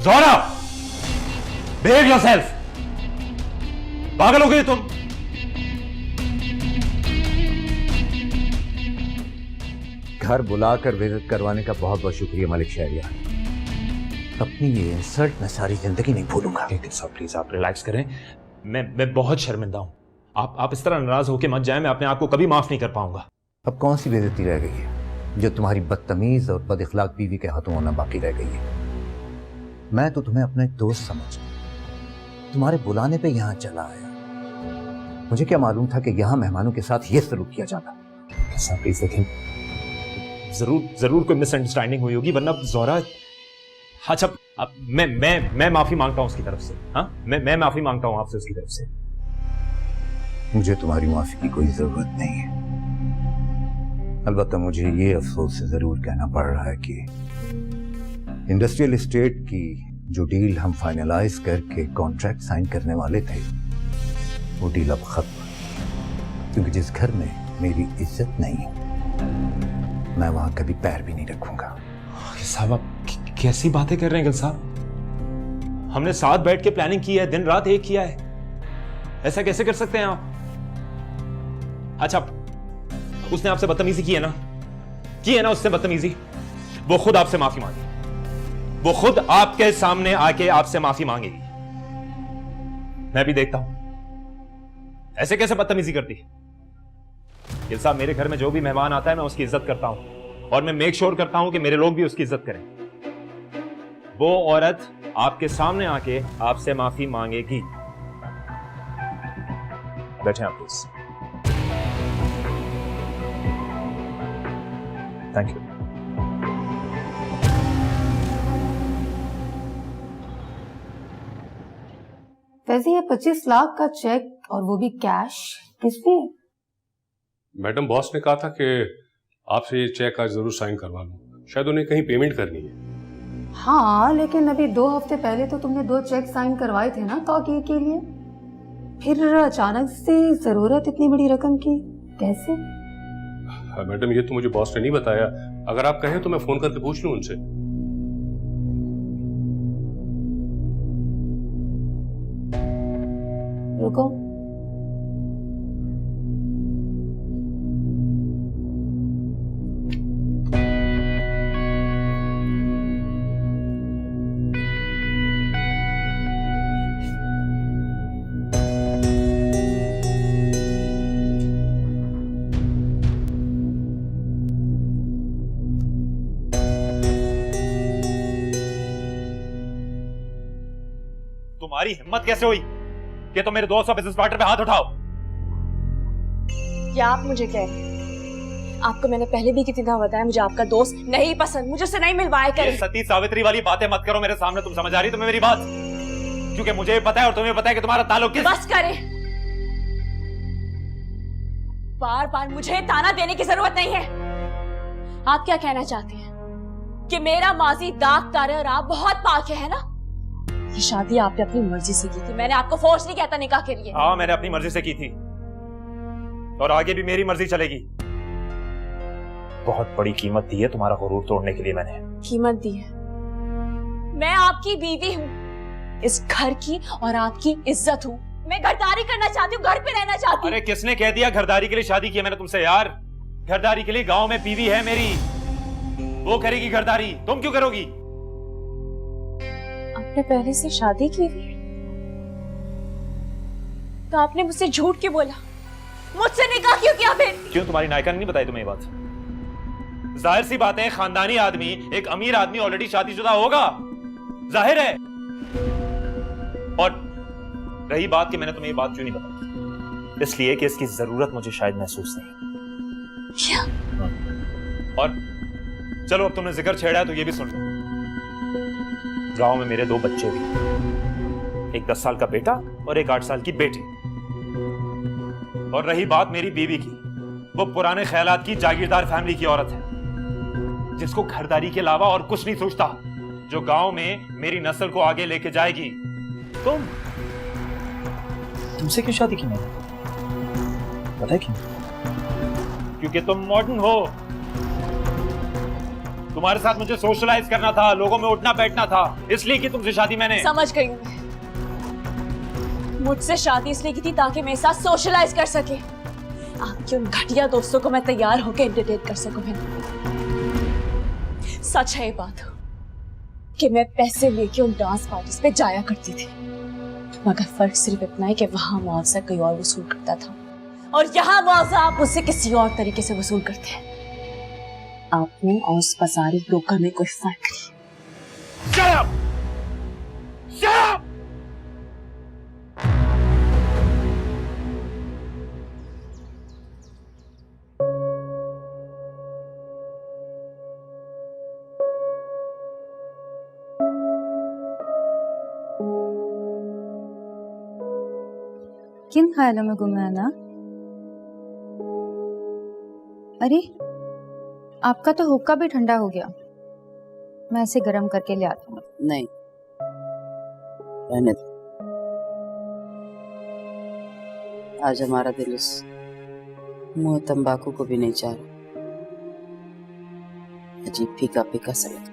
Zohra, behave yourself. पागल हो गई तुम? घर बुलाकर विजिट करवाने का बहुत बहुत शुक्रिया मलिक शहरियार। अपनी ये इंसल्ट मैं सारी जिंदगी नहीं भूलूंगा। प्लीज आप रिलैक्स करें। मैं बहुत शर्मिंदा हूं। आप इस तरह नाराज होकर मत जाएं, मैं अपने आप को कभी माफ नहीं कर पाऊंगा। अब कौन सी बेइज्जती रह गई है जो तुम्हारी बदतमीज और बदइखलाक बीवी के हाथों होना बाकी रह गई है? मैं तो तुम्हें अपना एक दोस्त समझता, तुम्हारे बुलाने पे यहाँ चला आया। मुझे क्या मालूम था कि यहाँ मेहमानों के साथ ये सलूक किया जाता। प्लीज देखें, जरूर कोई मिसअंडरस्टैंडिंग हुई होगी, वरना जोहरा। अच्छा, अब मैं माफी मांगता हूं उसकी तरफ से। हाँ, मैं माफी मांगता हूं आपसे उसकी तरफ से। मुझे तुम्हारी माफी की कोई जरूरत नहीं है। अलबत्ता मुझे ये अफसोस से जरूर कहना पड़ रहा है कि इंडस्ट्रियल एस्टेट की जो डील हम फाइनलाइज करके कॉन्ट्रैक्ट साइन करने वाले थे, वो डील अब खत्म। क्योंकि जिस घर में मेरी इज्जत नहीं है, मैं वहां कभी पैर भी नहीं रखूंगा। साहब, आप कैसी बातें कर रहे हैं गिल साहब? हमने साथ बैठ के प्लानिंग की है, दिन रात एक किया है। ऐसा कैसे कर सकते हैं आप? अच्छा, उसने आपसे बदतमीजी की है ना? की है ना उससे बदतमीजी? वो खुद आपसे माफी मांगी, वो खुद आपके सामने आके आपसे माफी मांगेगी। मैं भी देखता हूं ऐसे कैसे बदतमीजी करती है। गिल साहब, मेरे घर में जो भी मेहमान आता है मैं उसकी इज्जत करता हूं, और मैं मेक श्योर करता हूं कि मेरे लोग भी उसकी इज्जत करें। वो औरत आपके सामने आके आपसे माफी मांगेगी। बैठे आप प्लीज। Thank you. वैसे ये 25 लाख का चेक और वो भी कैश किस लिए? मैडम, बॉस ने कहा था कि आपसे ये चेक आज जरूर साइन करवा लूं। शायद उन्हें कहीं पेमेंट करनी है। हाँ, लेकिन अभी 2 हफ्ते पहले तो तुमने 2 चेक साइन करवाए थे ना तौकीर के लिए। फिर अचानक से जरूरत इतनी बड़ी रकम की कैसे? मैडम, ये तो मुझे बॉस ने नहीं बताया। अगर आप कहें तो मैं फोन करके पूछ लूं उनसे। रुको, तुम्हारी हिम्मत कैसे हुई कि तुम मेरे दोस्त और बिजनेस पार्टनर पे हाथ उठाओ? क्या आप मुझे कह रहे हैं? आपको मैंने पहले भी कितनी दफा बताया मुझे आपका दोस्त नहीं पसंद, मुझे उससे नहीं मिलवाया करें। सती सावित्री वाली बातें मत करो मेरे सामने। तुम समझ आ रही तुम्हें मेरी बात? क्योंकि मुझे पता है और तुम्हें पता है कि तुम्हारा ताल्लुक किस। बस करें, बार बार मुझे ताना देने की जरूरत नहीं है। आप क्या कहना चाहते हैं कि मेरा माजी दागदार है और आप बहुत पाक है ना? ये शादी आपने अपनी मर्जी से की थी, मैंने आपको फोर्स नहीं कहता निकाह के लिए। हाँ, मैंने अपनी मर्जी से की थी और आगे भी मेरी मर्जी चलेगी। बहुत बड़ी कीमत दी है तुम्हारा गुरूर तोड़ने के लिए मैंने। कीमत दी है? मैं आपकी बीवी हूँ, इस घर की और आपकी इज्जत हूँ। मैं घरदारी करना चाहती हूँ, घर पे रहना चाहती हूँ। अरे किसने कह दिया घरदारी के लिए शादी की है मैंने तुमसे यार? घरदारी के लिए गांव में बीवी है मेरी, वो करेगी घरदारी, तुम क्यों करोगी? आपने पहले से शादी की हुई तो आपने मुझसे झूठ क्यों बोला? मुझसे निकाह क्यों किया फिर? क्यों, तुम्हारी नायका ने नहीं बताई तुम्हें ये बात? जाहिर सी बात है, खानदानी आदमी, एक अमीर आदमी ऑलरेडी शादीशुदा होगा, जाहिर है। और रही बात कि मैंने तुम्हें ये बात क्यों नहीं बताई, इसलिए कि इसकी जरूरत मुझे शायद महसूस नहीं। क्या? और चलो, अब तुमने जिक्र छेड़ा है तो ये भी सुन लो। गांव में मेरे 2 बच्चे भी, एक 10 साल का बेटा और एक 8 साल की बेटी। और रही बात मेरी बीवी की, वो पुराने ख्यालात की जागीरदार फैमिली की औरत है, जिसको घरदारी के अलावा और कुछ नहीं सोचता, जो गांव में मेरी नस्ल को आगे लेके जाएगी। तुमसे क्यों शादी की मैंने? पता है क्यों? क्योंकि तुम मॉडर्न हो, तुम्हारे साथ मुझे सोशलाइज करना था, लोगों में उठना बैठना था, इसलिए की तुमसे शादी मैंने। समझ गई हूँ मैं। मुझसे शादी इसलिए की थी ताकि मेरे साथ सोशलाइज कर सके, आपके उन घटिया दोस्तों को मैं तैयार होकर एंटरटेन कर सकूं। सच है ये बात कि मैं पैसे लेके उन डांस पार्टीज पे जाया करती थी, मगर फर्क सिर्फ इतना है कि वहां मुआवजा कोई और वसूल करता था और यहाँ मुआवजा आप मुझसे किसी और तरीके से वसूल करते हैं। आपने और उस बाजारी ब्रोकर में कोई फर्क नहीं। Shut up! Shut up! किन ख्यालों में गुम है ना? अरे आपका तो हुक्का भी ठंडा हो गया, मैं इसे गर्म करके ले आता हूँ। नहीं, रहने दो। आज हमारा दिल उस मुंह तंबाकू को भी नहीं चाह रहा। अजीब फीका फीका सा लगा।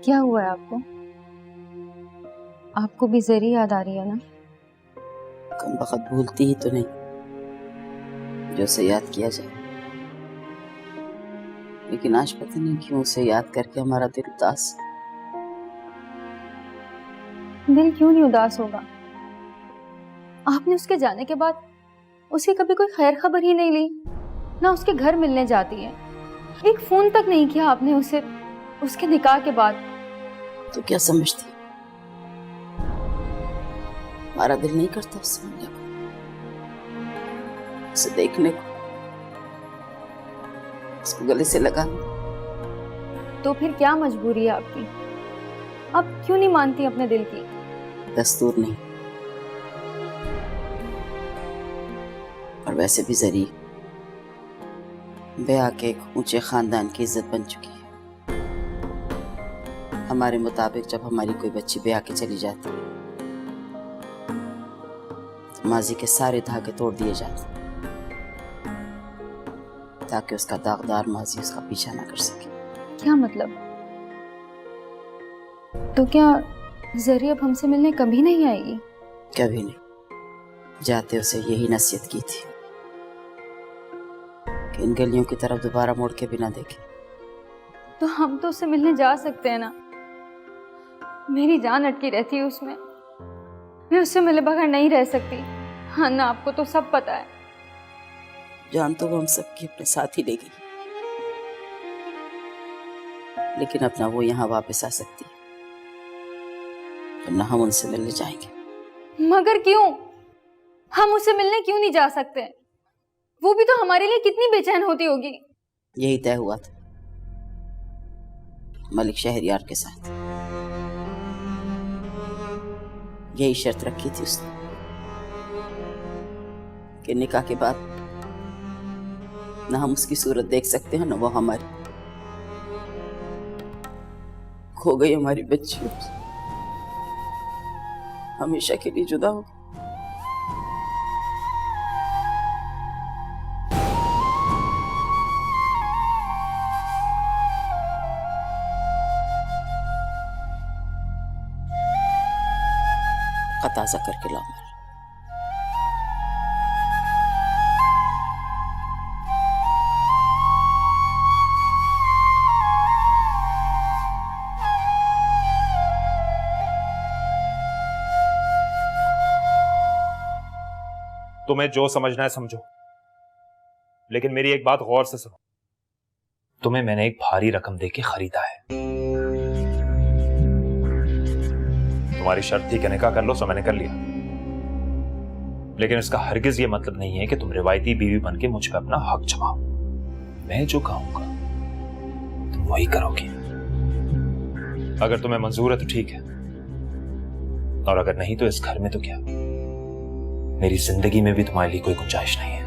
क्या हुआ है आपको? आपको भी जरी याद आ रही है ना? कम वक्त भूलती ही तो नहीं जो उसे याद किया जाए, लेकिन आज पता नहीं क्यों उसे याद करके हमारा दिल उदास। दिल क्यों नहीं उदास होगा? आपने उसके जाने के बाद उसकी कभी कोई खैर खबर ही नहीं ली, ना उसके घर मिलने जाती है, एक फोन तक नहीं किया आपने उसे उसके निकाह के बाद। तो क्या समझती, हमारा दिल नहीं करता उससे मिलने को, उसे देखने को, उसको गले से लगाने। तो फिर क्या मजबूरी है आपकी? आप क्यों नहीं मानती अपने दिल की? दस्तूर नहीं, और वैसे भी जरी ब्याह के एक ऊंचे खानदान की इज्जत बन चुकी है। हमारे मुताबिक जब हमारी कोई बच्ची ब्याह के चली जाती है तो माजी के सारे धागे तोड़ दिए जाते ताकि उसका दागदार माजी उसका पीछा ना कर सके। क्या मतलब? तो क्या जरी अब हमसे मिलने कभी नहीं आएगी? कभी नहीं। जाते उसे यही नसीहत की थी कि इन गलियों की तरफ दोबारा मुड़ के भी ना देखे। तो हम तो उससे मिलने जा सकते हैं ना? मेरी जान अटकी रहती है उसमें, मैं उससे मिले बगैर नहीं रह सकती। हाँ ना, आपको तो सब पता है। जान तो वो हम सबकी अपने साथ ही ले गई, लेकिन अपना वो यहाँ वापस आ सकती है, वरना हम उनसे मिलने जाएंगे। मगर क्यों? हम उससे मिलने क्यों नहीं जा सकते? वो भी तो हमारे लिए कितनी बेचैन होती होगी। यही तय हुआ था मलिक शहरयार के साथ, यही शर्त रखी थी उसने कि निकाह के बाद ना हम उसकी सूरत देख सकते हैं ना वो हमारी। खो गई हमारी बच्ची, हमेशा के लिए जुदा हो गई। ताज़ा करके लाओ। तुम्हें जो समझना है समझो, लेकिन मेरी एक बात गौर से सुनो। तुम्हें मैंने एक भारी रकम देके खरीदा है। तुम्हारी शर्त थी कि निकाह कर लो, सो मैंने कर लिया, लेकिन इसका हरगिज ये मतलब नहीं है कि तुम रिवायती बीवी बनके मुझ पे अपना हक जमाओ। मैं जो कहूंगा तुम वही करोगी। अगर तुम्हें मंजूर है तो ठीक है, और अगर नहीं तो इस घर में तो क्या, मेरी जिंदगी में भी तुम्हारे लिए कोई गुंजाइश नहीं है।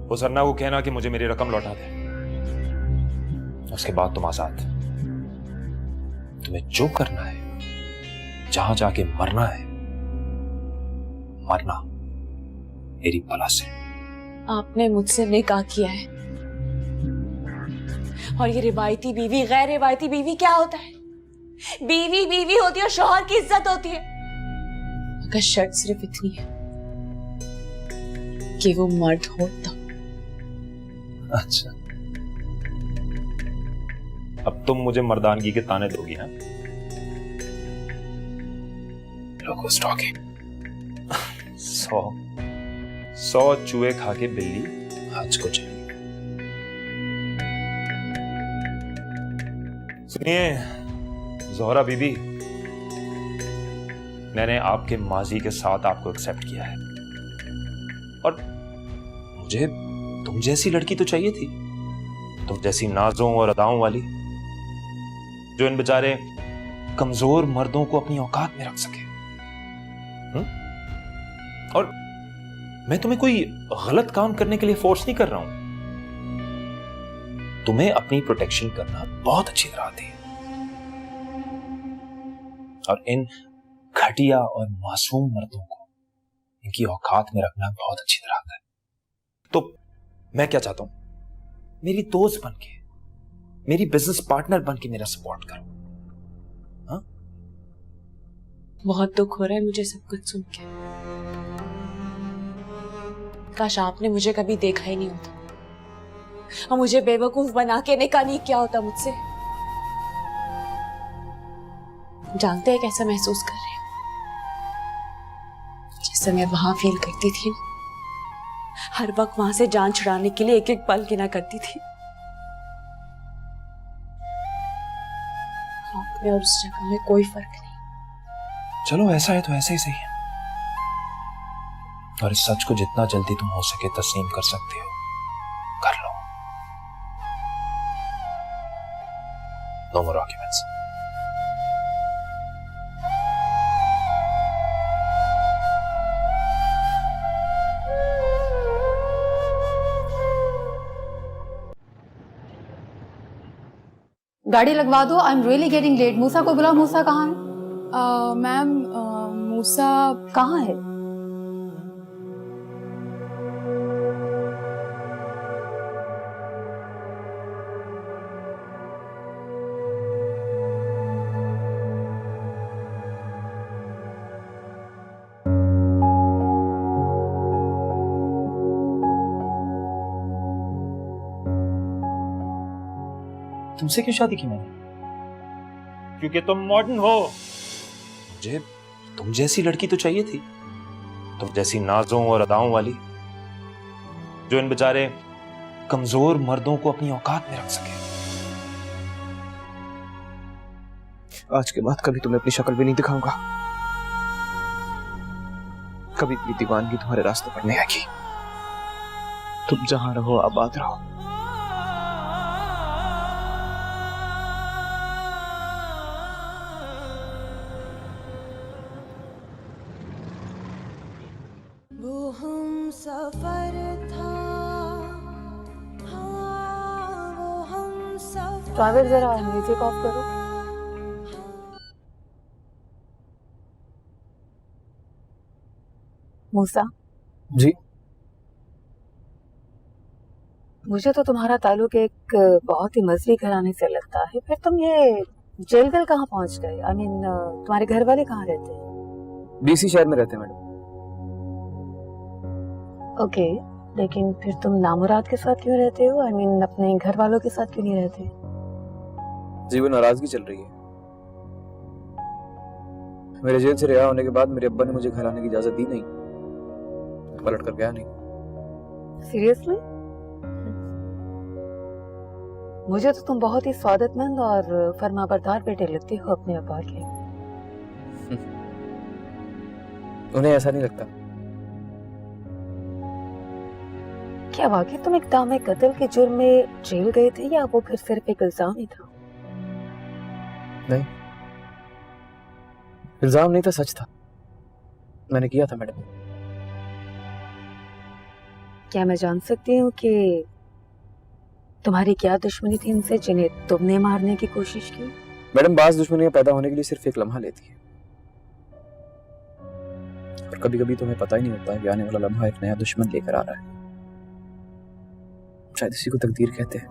उस अन्ना को कहना कि मुझे मेरी रकम लौटा दे, उसके बाद तुम आजाद। तुम्हें जो करना है, जहां जाके मरना है, मरना मेरी भला से। आपने मुझसे निकाह किया है, और ये रिवायती बीवी गैर रिवायती बीवी क्या होता है? बीवी बीवी होती है और शौहर की इज्जत होती है। मगर शर्त सिर्फ इतनी है कि वो मर्द हो तब। अच्छा, अब तुम मुझे मर्दानगी के ताने दोगी? हाँ, लोगों स्टॉकिंग 100 चूहे खा के बिल्ली आज को चली। सुनिए ज़ोहरा बीबी, मैंने आपके माजी के साथ आपको एक्सेप्ट किया है और मुझे तुम जैसी लड़की तो चाहिए थी, तुम जैसी नाजों और अदाओं वाली, जो इन बेचारे कमजोर मर्दों को अपनी औकात में रख सके। और मैं तुम्हें कोई गलत काम करने के लिए फोर्स नहीं कर रहा हूं, तुम्हें अपनी प्रोटेक्शन करना बहुत अच्छी तरह आती है और इन घटिया और मासूम मर्दों को इनकी औकात में रखना बहुत अच्छी तरह आता है। तो मैं क्या चाहता हूं, मेरी दोस्त बनके, मेरी बिजनेस पार्टनर बनके मेरा सपोर्ट करो। हाँ? बहुत दुख हो रहा है मुझे सब कुछ सुन के। काश आपने मुझे कभी देखा ही नहीं होता और मुझे बेवकूफ बना के निकाह नहीं किया होता मुझसे। जानते हैं कैसा महसूस कर रहे हो? जैसे मैं वहां फील करती थी ना, हर वक्त वहां से जान छुड़ाने के लिए एक एक पल गिना करती थी। आप में और उस जगह में कोई फर्क नहीं। चलो ऐसा है तो ऐसे ही सही है, और इस सच को जितना जल्दी तुम हो सके तस्लीम कर सकते हो कर लो। नो मोर आर्ग्यूमेंट्स। गाड़ी लगवा दो, I am really getting late. Musa को बुलाओ। मूसा कहाँ है? मैम मूसा कहाँ है? तुमसे क्यों शादी की मैंने? क्योंकि तुम मॉडर्न हो। मुझे तुम जैसी लड़की तो चाहिए थी, तुम जैसी नाजों और अदाओं वाली, जो इन बेचारे कमजोर मर्दों को अपनी औकात में रख सके। आज के बाद कभी तुम्हें अपनी शक्ल भी नहीं दिखाऊंगा, कभी भी दीवानगी तुम्हारे रास्ते पर नहीं आएगी। तुम जहां रहो आबाद रहो। वो हम सफर था, हाँ वो हम सफर। ड्राइवर जरा म्यूजिक ऑफ करो। मूसा जी? मुझे तो तुम्हारा ताल्लुक एक बहुत ही मजहबी घराने से लगता है। फिर तुम ये जेलगल कहाँ पहुंच गए? आई मीन तुम्हारे घर वाले कहाँ रहते हैं? डीसी शहर में रहते हैं मैडम। ओके, लेकिन फिर तुम नामुराद के साथ क्यों रहते हो? आई मीन अपने घर वालों के साथ क्यों नहीं रहते? जीवन नाराजगी चल रही है। मेरे जेल से रिहा होने के बाद मेरे अब्बा ने मुझे घर आने की इजाजत दी नहीं, पलट कर गया नहीं। सीरियसली? मुझे तो तुम बहुत ही स्वागतमंद और फरमाबरदार बेटे लगते हो अपने अब्बा के। उन्हें ऐसा नहीं लगता। क्या वाकई तुम इक़दाम कत्ल के जुर्म में जेल गए थे, या वो फिर सिर्फ एक इल्जाम ही था? नहीं, इल्जाम नहीं था, सच था। मैंने किया था मैडम। क्या मैं जान सकती हूँ कि तुम्हारी क्या दुश्मनी थी इनसे जिन्हें तुमने मारने की कोशिश की? मैडम, बाज दुश्मनियां पैदा होने के लिए सिर्फ एक लम्हा लेती है, और कभी कभी तुम्हें पता ही नहीं होता कि आने वाला लम्हा एक नया दुश्मन लेकर आ रहा है। शायद इसी को तकदीर कहते हैं।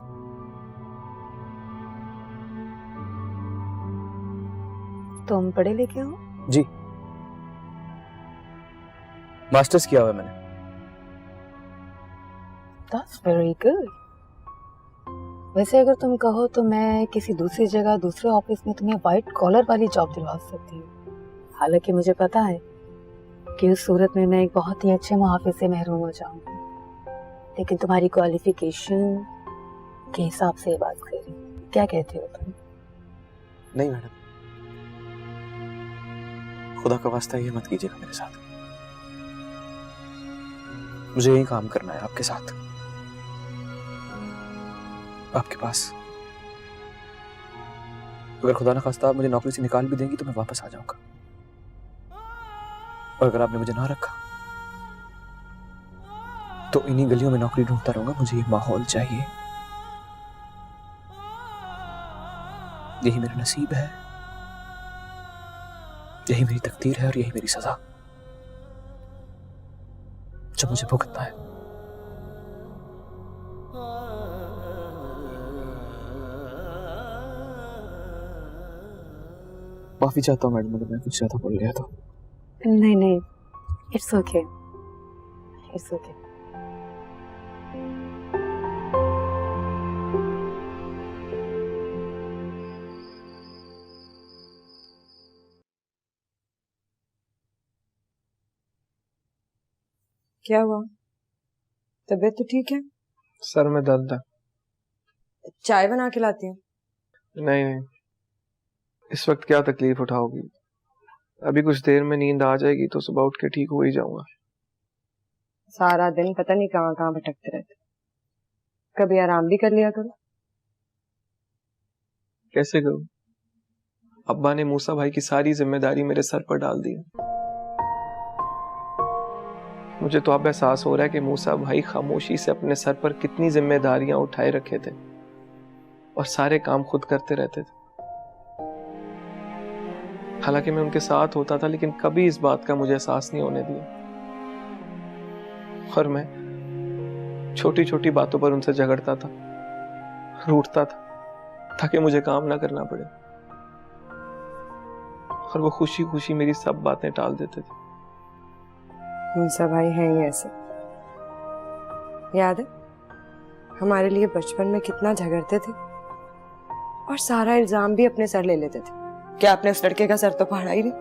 तुम पढ़े लिखे हो? जी, मास्टर्स किया हुआ है मैंने। That's very good. वैसे अगर तुम कहो तो मैं किसी दूसरी जगह दूसरे ऑफिस में तुम्हें व्हाइट कॉलर वाली जॉब दिलवा सकती हूँ। हालांकि मुझे पता है कि उस सूरत में मैं एक बहुत ही अच्छे मुहाफिज से महरूम हो जाऊंगी, लेकिन तुम्हारी क्वालिफिकेशन के हिसाब से ये बात कर रही हूँ। क्या कहते हो तुम? नहीं मैडम, खुदा का वास्ता ये मत कीजिएगा मेरे साथ। मुझे यही काम करना है आपके साथ, आपके पास। अगर खुदा ना खास्ता आप मुझे नौकरी से निकाल भी देंगी तो मैं वापस आ जाऊंगा, और अगर आपने मुझे ना रखा तो इन्हीं गलियों में नौकरी ढूंढता रहूंगा। मुझे ये माहौल चाहिए, यही मेरा नसीब है, यही मेरी तकदीर है और यही मेरी सजा जो मुझे भुगतना है। माफी चाहता हूँ मैडम, अगर मैं कुछ ज्यादा बोल गया तो। नहीं नहीं, इट्स ओके, इट्स ओके। क्या हुआ? तबीयत तो ठीक है? सर में दर्द है। चाय बना के लाती हूँ। नहीं नहीं, इस वक्त क्या तकलीफ उठाओगी? अभी कुछ देर में नींद आ जाएगी तो सुबह उठ के ठीक हो ही जाऊंगा। सारा दिन पता नहीं कहाँ कहाँ भटकते रहते, कभी आराम भी कर लिया करो। कैसे करूं? अब्बा ने मूसा भाई की सारी जिम्मेदारी मेरे सर पर डाल दी। मुझे तो अब एहसास हो रहा है कि मूसा भाई खामोशी से अपने सर पर कितनी जिम्मेदारियां उठाए रखे थे और सारे काम खुद करते रहते थे। हालांकि मैं उनके साथ होता था, लेकिन कभी इस बात का मुझे एहसास नहीं होने दिया, और मैं छोटी छोटी बातों पर उनसे झगड़ता था, रूठता था, ताकि मुझे काम ना करना पड़े, और वो खुशी खुशी मेरी सब बातें टाल देते थे। मूसा भाई हैं ही ऐसे। याद है हमारे लिए बचपन में कितना झगड़ते थे और सारा इल्जाम भी अपने सर ले लेते थे। क्या आपने उस लड़के का सर तो फाड़ा ही नहीं?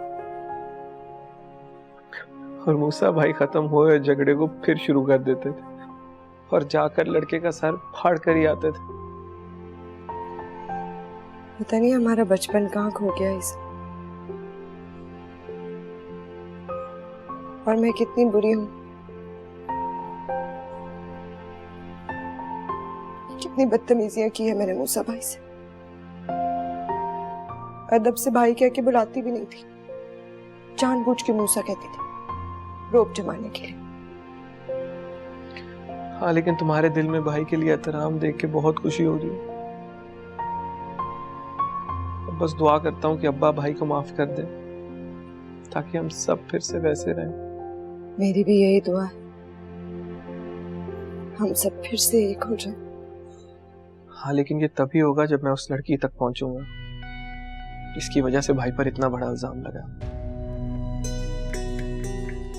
और मूसा भाई खत्म हुए झगड़े को फिर शुरू कर देते थे और जाकर लड़के का सर फाड़ कर ही आते थे। पता नहीं हमारा बचपन कहाँ खो गया इस। और मैं कितनी बुरी हूँ, कितनी बदतमीजियां की है मैंने मूसा भाई से। अदब से भाई कह के बुलाती भी नहीं थी, जानबूझ के मूसा कहती थी, रोब जमाने के लिए। हाँ, लेकिन तुम्हारे दिल में भाई के लिए एहतराम देख के बहुत खुशी हो रही है। बस दुआ करता हूँ कि अब्बा भाई को माफ कर दे, ताकि हम सब फिर से वैसे रहें। मेरी भी यही दुआ है, हम सब फिर से एक हो जाएं। हाँ, लेकिन ये तभी होगा जब मैं उस लड़की तक पहुंचूंगा जिसकी वजह से भाई पर इतना बड़ा इल्जाम लगा।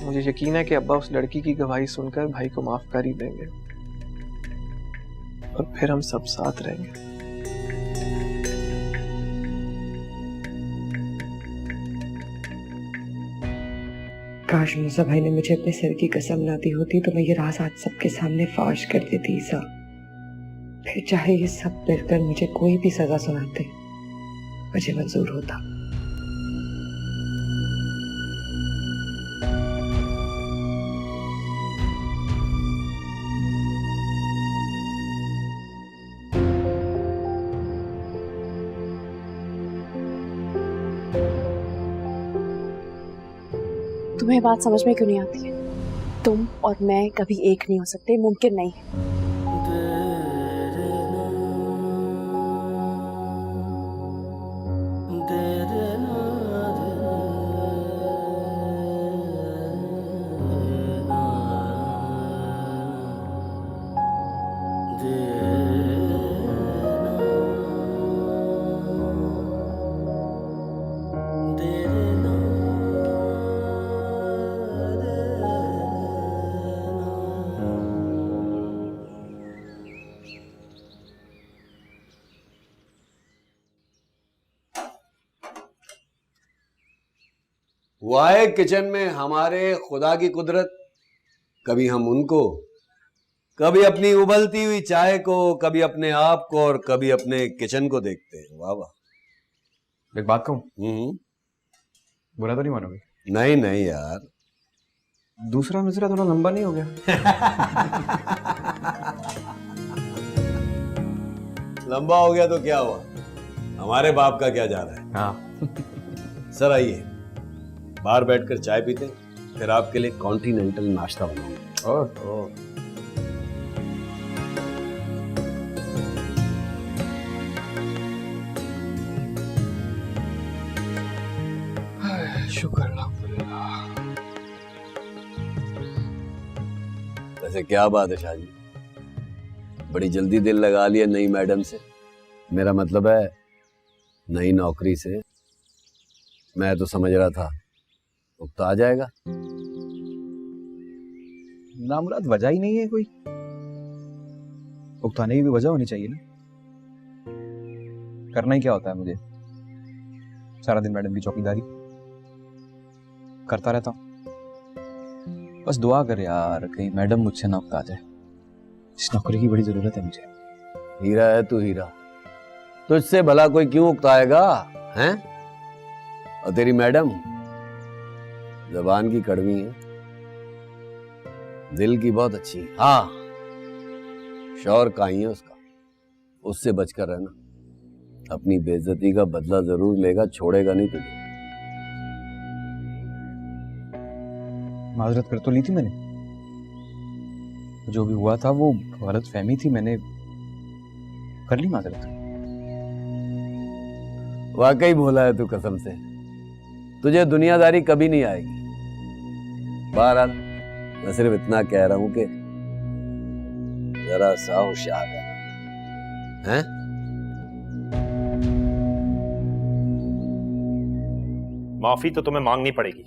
मुझे यकीन है कि अब्बा उस लड़की की गवाही सुनकर भाई को माफ कर ही देंगे और फिर हम सब साथ रहेंगे। काश मूसा भाई ने मुझे अपने सर की कसम ना दी होती तो मैं ये राज आज सबके सामने फाश कर देती ईसा। फिर चाहे ये सब मिलकर मुझे कोई भी सजा सुनाते, मुझे मंजूर होता। तुम्हें बात समझ में क्यों नहीं आती है? तुम और मैं कभी एक नहीं हो सकते, मुमकिन नहीं है। हुआ है किचन में हमारे खुदा की कुदरत। कभी हम उनको, कभी अपनी उबलती हुई चाय को, कभी अपने आप को और कभी अपने किचन को देखते हैं। वाह वाह। एक बात कहूं, बुरा तो नहीं मानोगे? नहीं नहीं यार, दूसरा मिसरा थोड़ा लंबा नहीं हो गया? लंबा हो गया तो क्या हुआ, हमारे बाप का क्या जा रहा है। हाँ। सर आइए, बाहर बैठकर चाय पीते हैं, फिर आपके लिए कॉन्टिनेंटल नाश्ता बनाऊंगा। और शुक्र अल्हम्दुलिल्लाह। वैसे क्या बात है शाह जी, बड़ी जल्दी दिल लगा लिया नई मैडम से। मेरा मतलब है नई नौकरी से। मैं तो समझ रहा था उगता आ जाएगा। नामुराद वजह ही नहीं है कोई, उकताने की भी वजह होनी चाहिए ना। करना ही क्या होता है मुझे, सारा दिन मैडम की चौकीदारी करता रहता हूँ। बस दुआ कर यार, कहीं मैडम मुझसे ना उकता जाए। इस नौकरी की बड़ी जरूरत है मुझे। हीरा है तू हीरा, तुझसे भला कोई क्यों उकताएगा हैं? और तेरी मैडम जबान की कड़वी है, दिल की बहुत अच्छी है। हाँ, शौहर काई है उसका, उससे बचकर रहना। अपनी बेइज्जती का बदला जरूर लेगा, छोड़ेगा नहीं तुझे। माजरत कर तो ली थी मैंने, जो भी हुआ था वो गलत फहमी थी, मैंने कर ली माजरत। वाकई भोला है तू कसम से, तुझे दुनियादारी कभी नहीं आएगी। बहरहाल मैं सिर्फ इतना कह रहा हूं कि जरा सा होशियार रहना हैं। माफी तो तुम्हें मांगनी पड़ेगी।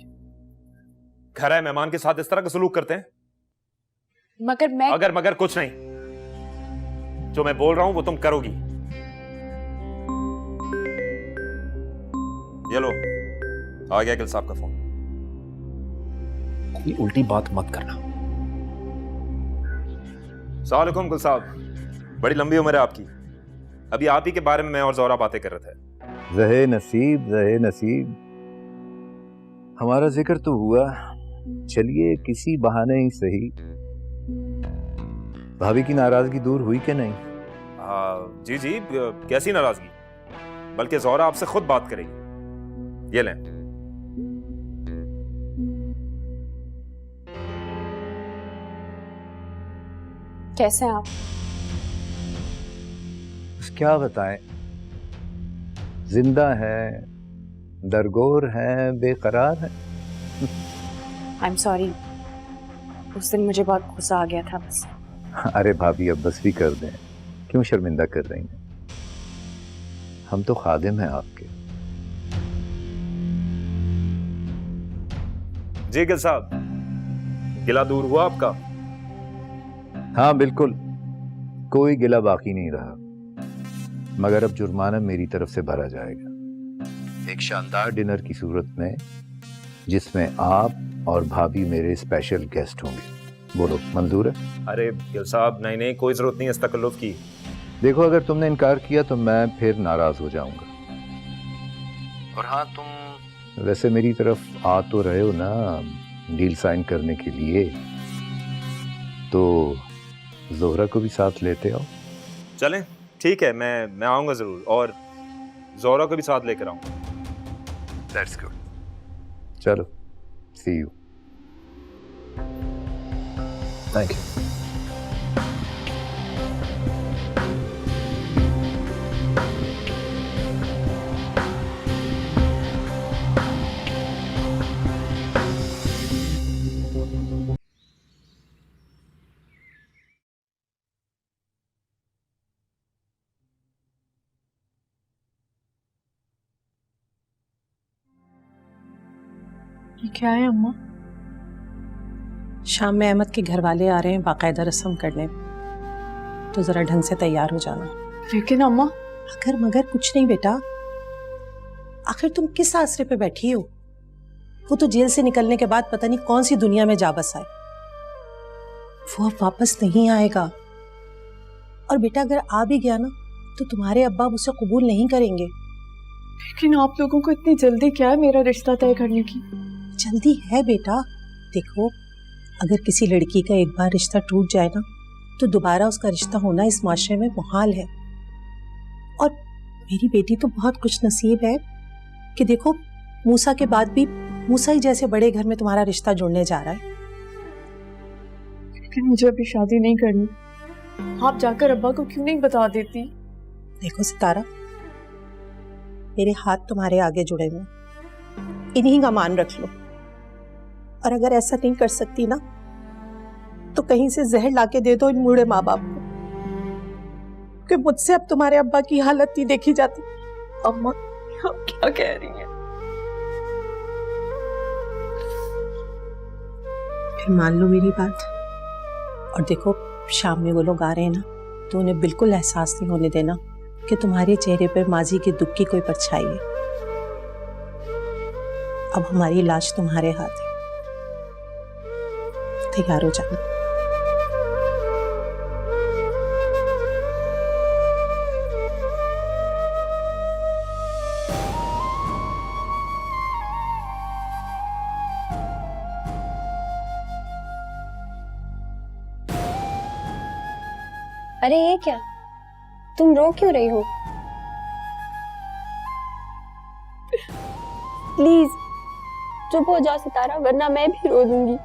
घर है मेहमान के साथ इस तरह का सलूक करते हैं। मगर मैं अगर मगर कुछ नहीं, जो मैं बोल रहा हूं वो तुम करोगी। ये लो, आ गया गिल साहब का फोन। कोई उल्टी बात मत करना। अस्सलाम वालेकुम गुल साहब, बड़ी लंबी उम्र है आपकी। अभी आप ही के बारे में मैं और ज़ोहरा बातें कर रहे थे। ज़हे नसीब, ज़हे नसीब, हमारा जिक्र तो हुआ, चलिए किसी बहाने ही सही। भाभी की नाराजगी दूर हुई कि नहीं? जी जी, कैसी नाराजगी, बल्कि ज़ोहरा आपसे खुद बात करेगी। ये लें। कैसे हैं आप? क्या बताएं, जिंदा है, दरगोर है, बेकरार है। आई एम सॉरी, उस दिन मुझे बहुत गुस्सा आ गया था बस। अरे भाभी अब बस भी कर दें, क्यों शर्मिंदा कर रही हैं? हम तो खादिम हैं आपके। जी गिल साहब, गिला दूर हुआ आपका? हाँ बिल्कुल, कोई गिला बाकी नहीं रहा, मगर अब जुर्माना मेरी तरफ से भरा जाएगा। एक शानदार डिनर की सूरत में, जिसमें आप और भाभी मेरे स्पेशल गेस्ट होंगे। बोलो, मंजूर है? अरे गिल साहब, नहीं नहीं, कोई जरूरत नहीं इस तकल्लुफ की। देखो, अगर तुमने इनकार किया तो मैं फिर नाराज हो जाऊंगा। और हाँ, तुम वैसे मेरी तरफ आ तो रहे हो ना डील साइन करने के लिए, तो ज़ोहरा को भी साथ लेते आओ। चलें, ठीक है, मैं आऊंगा जरूर, और ज़ोहरा को भी साथ लेकर आऊंगा। That's good. चलो, सी यू। Thank you. क्या है अम्मा? शाम में अहमद के घर वाले आ रहे हैं बाकायदा रस्म करने, तो जरा ढंग से तैयार हो जाना। लेकिन अम्मा, अगर मगर कुछ नहीं बेटा, आखिर तुम किस आसरे पे बैठी हो? वो तो जेल से निकलने के बाद पता नहीं कौन सी दुनिया में जा बसा है। वो अब वापस नहीं आएगा। और बेटा अगर आ भी गया ना तो तुम्हारे अब्बा उसे कबूल नहीं करेंगे। लेकिन आप लोगों को इतनी जल्दी क्या है मेरा रिश्ता तय करने की? जल्दी है बेटा। देखो, अगर किसी लड़की का एक बार रिश्ता टूट जाए ना तो दोबारा उसका रिश्ता होना इस माशरे में मुहाल है। और मेरी बेटी तो बहुत खुश नसीब है कि देखो मूसा के बाद भी मूसा ही जैसे बड़े घर में तुम्हारा रिश्ता जुड़ने जा रहा है। लेकिन मुझे अभी शादी नहीं करनी। आप जाकर अब्बा को क्यों नहीं बता देती? देखो सितारा, मेरे हाथ तुम्हारे आगे जुड़े हुए, इन्हीं का मान रख लो। और अगर ऐसा नहीं कर सकती ना तो कहीं से जहर लाके दे दो इन बूढ़े माँ बाप को, कि मुझसे अब तुम्हारे अब्बा की हालत नहीं देखी जाती। अम्मा आप क्या कह रही हैं? फिर मान लो मेरी बात। और देखो, शाम में वो लोग आ रहे हैं ना तो उन्हें बिल्कुल एहसास नहीं होने देना कि तुम्हारे चेहरे पर माजी के दुख की कोई परछाई है। अब हमारी लाश तुम्हारे हाथ है। तैयार हो जाना। अरे ये क्या, तुम रो क्यों रही हो? प्लीज चुप हो जाओ सितारा, वरना मैं भी रो दूंगी।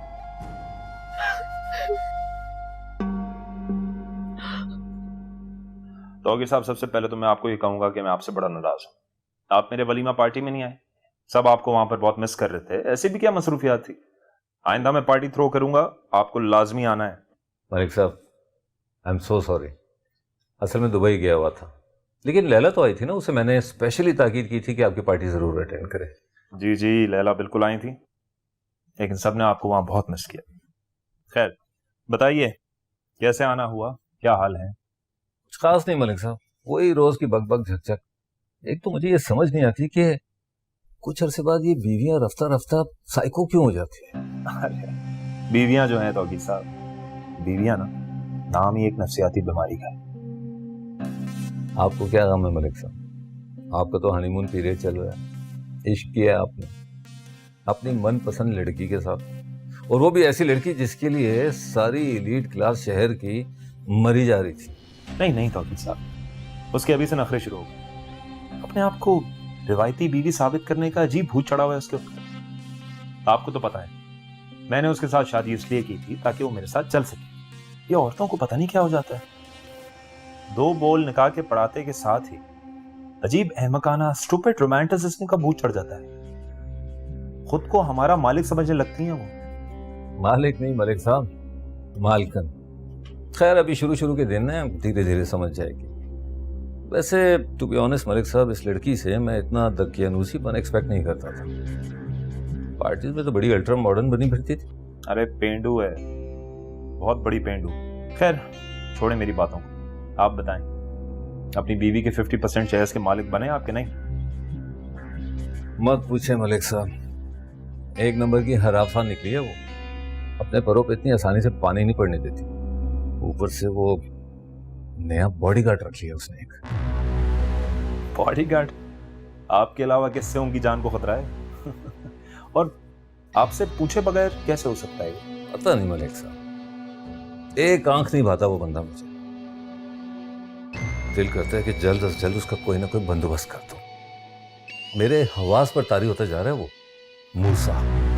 तौकीर साहब, सबसे पहले तो मैं आपको ये कहूंगा कि मैं आपसे बड़ा नाराज हूं। आप मेरे वलीमा पार्टी में नहीं आए। सब आपको वहां पर बहुत मिस कर रहे थे। ऐसी भी क्या मसरूफियात थी। आइंदा मैं पार्टी थ्रो करूंगा, आपको लाजमी आना है। मलिक साहब, आई एम सो सॉरी। असल में दुबई गया हुआ था, लेकिन लैला तो आई थी ना, उसे मैंने स्पेशली ताकीद की थी कि आपकी पार्टी ज़रूर अटेंड करे। जी जी, लैला बिल्कुल आई थी, लेकिन सब ने आपको वहां बहुत मिस किया। खैर बताइए, कैसे आना हुआ, क्या हाल है? कुछ खास नहीं मलिक साहब, वही रोज की बकबक झकझक। एक तो मुझे ये समझ नहीं आती कि कुछ अरसे बाद ये बीवियां रफ्ता रफ्ता साइको क्यों हो जाती है। अरे बीवियां जो हैं तौकीर साहब, बीवियां ना नाम ही एक नफसियाती बीमारी का है। आपको क्या गम है मलिक साहब? आपका तो हनीमून पीरियड चल रहा है। इश्क किया आपने अपनी मनपसंद लड़की के साथ, और वो भी ऐसी लड़की जिसके लिए सारी एलीट क्लास शहर की मरी जा रही थी। नहीं नहीं तौकीर साहब, उसके अभी से नखरे शुरू हो गए। अपने आप को रिवायती बीवी साबित करने का अजीब भूत चढ़ा हुआ है उसके ऊपर। आपको तो पता है मैंने उसके साथ शादी इसलिए की थी ताकि वो मेरे साथ चल सके। ये औरतों को पता नहीं क्या हो जाता है, दो बोल निकाह के पढ़ाते के साथ ही अजीब अहमकाना स्टूपिड रोमांटिसिज्म का भूत चढ़ जाता है। खुद को हमारा मालिक समझने लगती हैं वो। मालिक नहीं मलिक साहब, मालकन। खैर अभी शुरू शुरू के दिन है, धीरे धीरे समझ जाएगी। वैसे टू बी ऑनेस्ट मलिक साहब, इस लड़की से मैं इतना दकियानूसीपन एक्सपेक्ट नहीं करता था। पार्टीज में तो बड़ी अल्ट्रा मॉडर्न बनी फिरती थी। अरे पेंडू है, बहुत बड़ी पेंडू। खैर छोड़े मेरी बातों को, आप बताएं अपनी बीवी के 50% शेयर्स के मालिक बने आपके? नहीं। मत पूछे मलिक साहब, एक नंबर की हराफा निकली है वो। अपने परों पे इतनी आसानी से पानी नहीं पड़ने देती। ऊपर से वो नया बॉडीगार्ड रख लिया उसने एक। बॉडीगार्ड? आपके अलावा किससे उनकी जान को खतरा है? और आपसे पूछे बगैर कैसे हो सकता है? पता नहीं मलिक साहब, एक आंख नहीं भाता वो बंदा मुझे। दिल करता है कि जल्द से जल्द उसका कोई ना कोई बंदोबस्त कर दो। मेरे हवास पर तारी होता जा रहा है वो मूसा।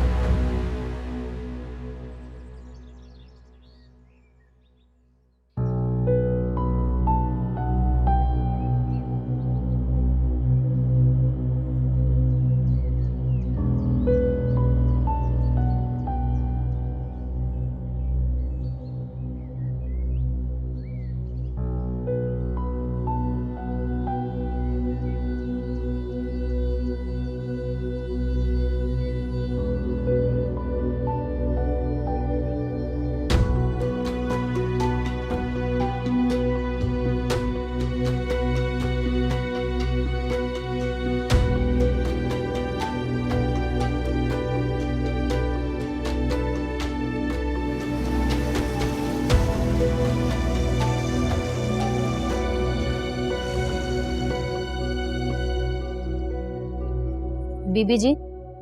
बीबी जी,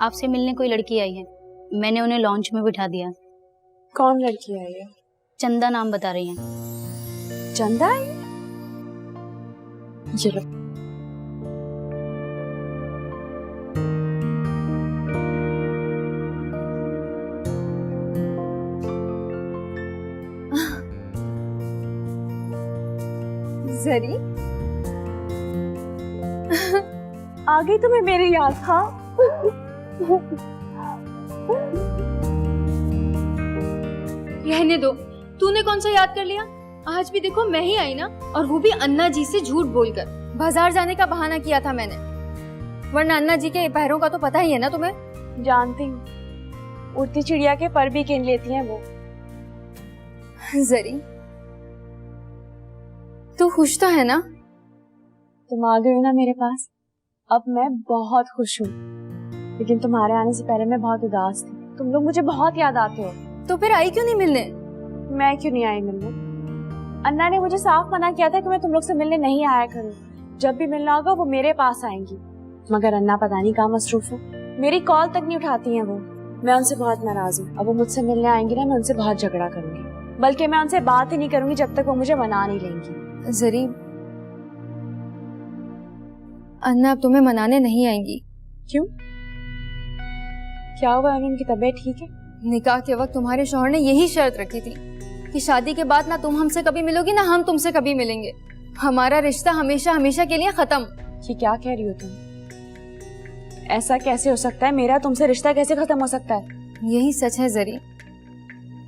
आपसे मिलने कोई लड़की आई है। मैंने उन्हें लॉन्च में बिठा दिया। कौन लड़की आई है? चंदा नाम बता रही हैं। चंदा आई? ये लो। जरी आ गई तुम्हें मेरी याद? हाँ। रहने दो, तूने कौन सा याद कर लिया? आज भी देखो मैं ही आई ना, और वो भी अन्ना जी से झूठ बोलकर। बाजार जाने का बहाना किया था मैंने, वरना अन्ना जी के पैरों का तो पता ही है ना तुम्हें। जानती हूँ, उड़ती चिड़िया के पर भी कीन लेती हैं वो। जरी, तू खुश तो है ना? तुम आ गए हो ना मेरे पास, अब मैं बहुत खुश हूँ। लेकिन तुम्हारे आने से पहले मैं बहुत उदास थी। तुम लोग मुझे बहुत याद आते हो। तो फिर आई क्यों नहीं मिलने? मैं क्यों नहीं आई मिलने? अन्ना ने मुझे साफ मना किया था कि मैं तुम लोग से मिलने नहीं आया करूँ। जब भी मिलना होगा वो मेरे पास आएंगी। मगर अन्ना पता नहीं कहाँ मसरूफ हो, मेरी कॉल तक नहीं उठाती हैं वो। मैं उनसे बहुत नाराज हूँ। अब वो मुझसे मिलने आएंगी ना, मैं उनसे बहुत झगड़ा करूंगी। बल्कि मैं उनसे बात ही नहीं करूंगी जब तक वो मुझे मना नहीं लेंगी। जरी, अन्ना अब तुम्हें मनाने नहीं आएंगी। क्यों? क्या हुआ? उनकी तबीयत ठीक है? निकाह के वक्त तुम्हारे शौहर ने यही शर्त रखी थी कि शादी के बाद ना तुम हमसे कभी मिलोगी ना हम तुमसे कभी मिलेंगे। हमारा रिश्ता हमेशा हमेशा के लिए खत्म। ये क्या कह रही हो तुम? ऐसा कैसे हो सकता है? मेरा तुमसे रिश्ता कैसे खत्म हो सकता है? यही सच है जरी,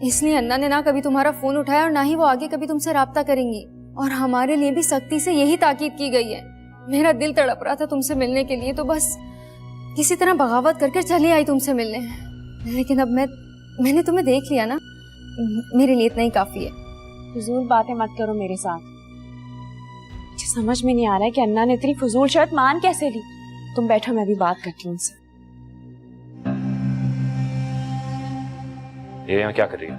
इसलिए अन्ना ने ना कभी तुम्हारा फोन उठाया और ना ही वो आगे कभी तुमसे राब्ता करेंगी। और हमारे लिए भी सख्ती से यही ताकीद की गई है। मेरा दिल तड़प रहा था तुमसे मिलने के लिए, तो बस किसी तरह बगावत करके चली आई तुमसे मिलने। लेकिन अब मैंने तुम्हें देख लिया ना, मेरे लिए इतना ही काफी है। फजूल बातें मत करो मेरे साथ। मुझे समझ में नहीं आ रहा है कि अन्ना ने इतनी फजूल शर्त मान कैसे ली। तुम बैठो, मैं भी बात करती हूँ उनसे। ये यहाँ क्या कर रही है?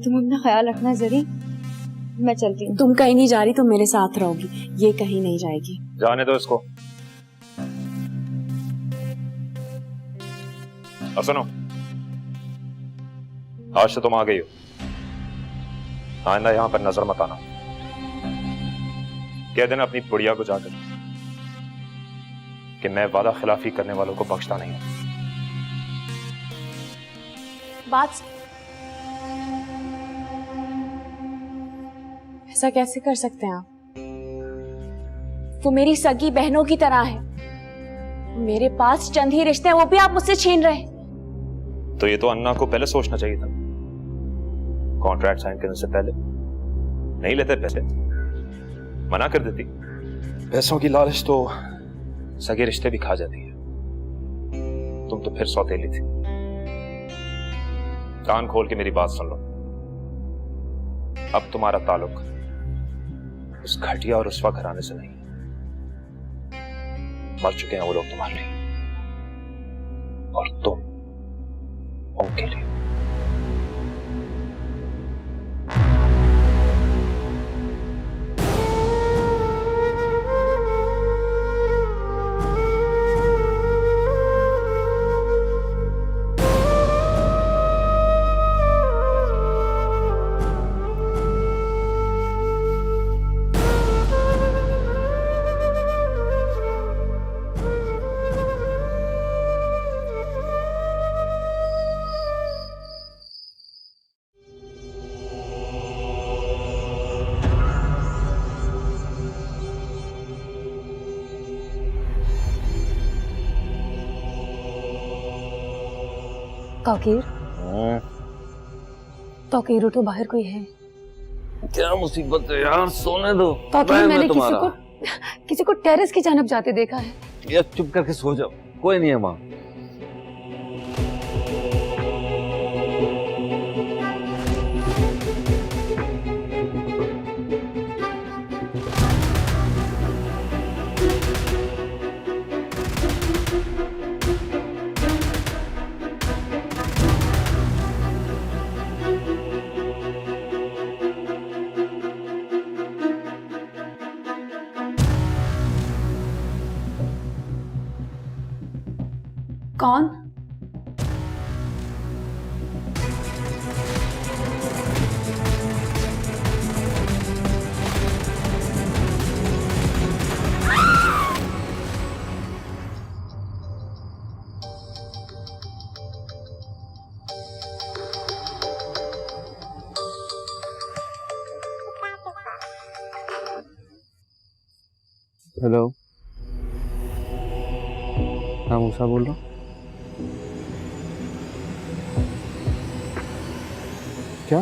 तुम अपना ख्याल रखना जरी, मैं चलती हूँ। तुम कहीं नहीं जा रही, तुम मेरे साथ रहोगी। ये कहीं नहीं जाएगी। जाने दो इसको। और सुनो, आज से तुम आ गई हो, आइंदा यहां पर नजर मत आना। कह देना अपनी बुढ़िया को जाकर कि मैं वादा खिलाफी करने वालों को बख्शता नहीं हूं। बात ऐसा कैसे कर सकते हैं आप? वो मेरी सगी बहनों की तरह है। मेरे पास चंद ही रिश्ते हैं, वो भी आप मुझसे छीन रहे हैं। तो ये तो अन्ना को पहले सोचना चाहिए था। कॉन्ट्रैक्ट साइन करने से पहले नहीं लेते पैसे, मना कर देती। पैसों की लालच तो सगे रिश्ते भी खा जाती है। तुम तो फिर सौतेली थी। कान खोल के मेरी बात सुन लो। अब तुम्हारा ताल्लुक उस घटिया और रुस्वा घराने से नहीं, मर चुके हैं वो लोग तुम्हारे लिए, और तुम उनके लिए। तौकीर, तौकीर उठो, बाहर कोई है। क्या मुसीबत है यार, सोने दो। तौकीर, मैंने किसी को टेरेस की जानब जाते देखा है। यार चुप करके सो जाओ, कोई नहीं है वहां। कौन? हेलो, हाँ मूसा बोल रहा हूँ। क्या?